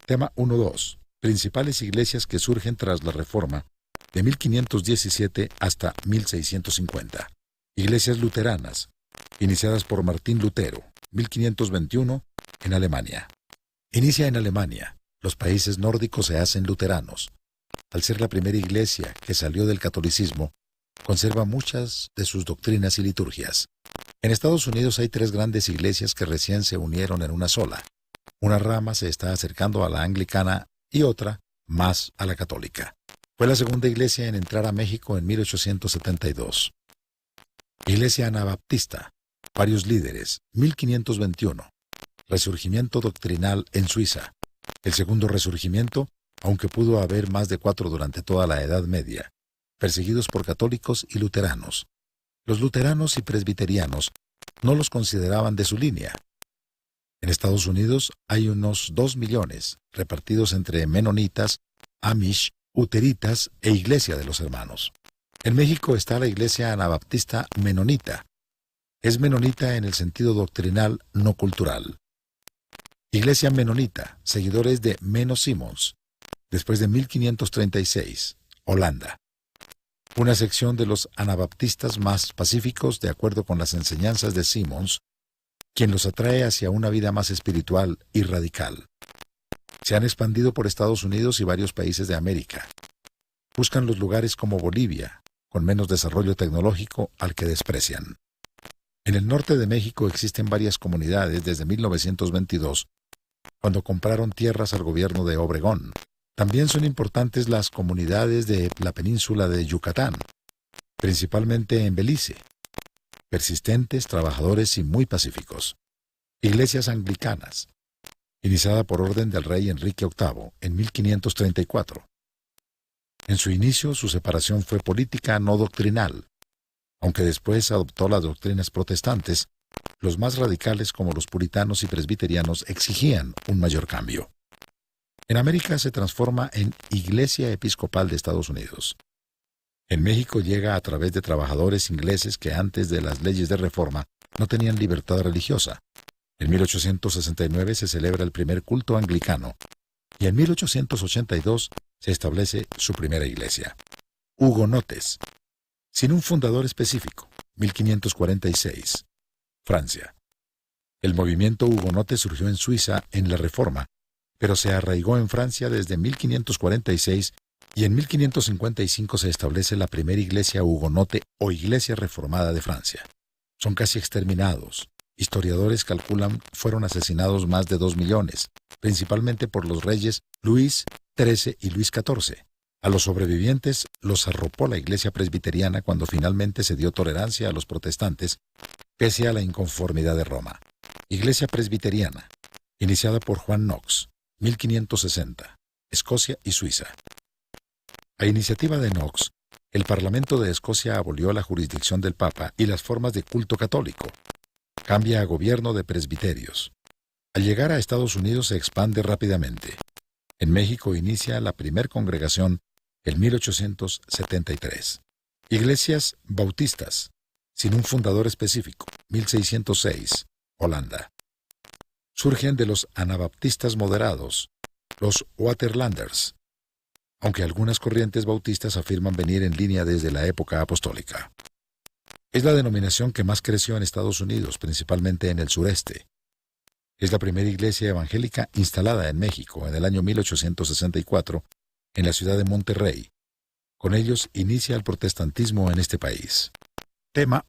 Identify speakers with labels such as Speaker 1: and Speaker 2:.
Speaker 1: Tema 1.2. Principales iglesias que surgen tras la Reforma de 1517 hasta 1650. Iglesias luteranas, iniciadas por Martín Lutero, 1521, en Alemania. Inicia en Alemania. Los países nórdicos se hacen luteranos. Al ser la primera iglesia que salió del catolicismo, conserva muchas de sus doctrinas y liturgias. En Estados Unidos hay 3 grandes iglesias que recién se unieron en una sola. Una rama se está acercando a la anglicana y otra más a la católica. Fue la segunda iglesia en entrar a México en 1872. Iglesia Anabaptista, varios líderes, 1521. Resurgimiento doctrinal en Suiza. El segundo resurgimiento, aunque pudo haber más de 4 durante toda la Edad Media, perseguidos por católicos y luteranos. Los luteranos y presbiterianos no los consideraban de su línea. En Estados Unidos hay unos 2 millones, repartidos entre menonitas, amish, uteritas e Iglesia de los Hermanos. En México está la Iglesia Anabaptista Menonita. Es menonita en el sentido doctrinal, no cultural. Iglesia Menonita, seguidores de Menno Simons, después de 1536, Holanda. Una sección de los anabaptistas más pacíficos de acuerdo con las enseñanzas de Simons, quien los atrae hacia una vida más espiritual y radical. Se han expandido por Estados Unidos y varios países de América. Buscan los lugares como Bolivia, con menos desarrollo tecnológico al que desprecian. En el norte de México existen varias comunidades desde 1922, cuando compraron tierras al gobierno de Obregón. También son importantes las comunidades de la península de Yucatán, principalmente en Belice. Persistentes, trabajadores y muy pacíficos. Iglesias anglicanas, iniciada por orden del rey Enrique VIII en 1534. En su inicio, su separación fue política, no doctrinal. Aunque después adoptó las doctrinas protestantes, los más radicales como los puritanos y presbiterianos exigían un mayor cambio. En América se transforma en Iglesia Episcopal de Estados Unidos. En México llega a través de trabajadores ingleses que antes de las leyes de reforma no tenían libertad religiosa. En 1869 se celebra el primer culto anglicano y en 1882 se establece su primera iglesia. Hugonotes, sin un fundador específico, 1546, Francia. El movimiento hugonote surgió en Suiza en la Reforma, pero se arraigó en Francia desde 1546 y en 1555 se establece la primera iglesia hugonote o iglesia reformada de Francia. Son casi exterminados. Historiadores calculan fueron asesinados más de 2 millones, principalmente por los reyes Luis XIII y Luis XIV. A los sobrevivientes los arropó la iglesia presbiteriana cuando finalmente se dio tolerancia a los protestantes, pese a la inconformidad de Roma. Iglesia presbiteriana, iniciada por Juan Knox, 1560, Escocia y Suiza. A iniciativa de Knox, el Parlamento de Escocia abolió la jurisdicción del Papa y las formas de culto católico. Cambia a gobierno de presbiterios. Al llegar a Estados Unidos se expande rápidamente. En México inicia la primer congregación en 1873. Iglesias bautistas, sin un fundador específico, 1606, Holanda. Surgen de los anabaptistas moderados, los Waterlanders, aunque algunas corrientes bautistas afirman venir en línea desde la época apostólica. Es la denominación que más creció en Estados Unidos, principalmente en el sureste. Es la primera iglesia evangélica instalada en México en el año 1864, en la ciudad de Monterrey. Con ellos inicia el protestantismo en este país. Tema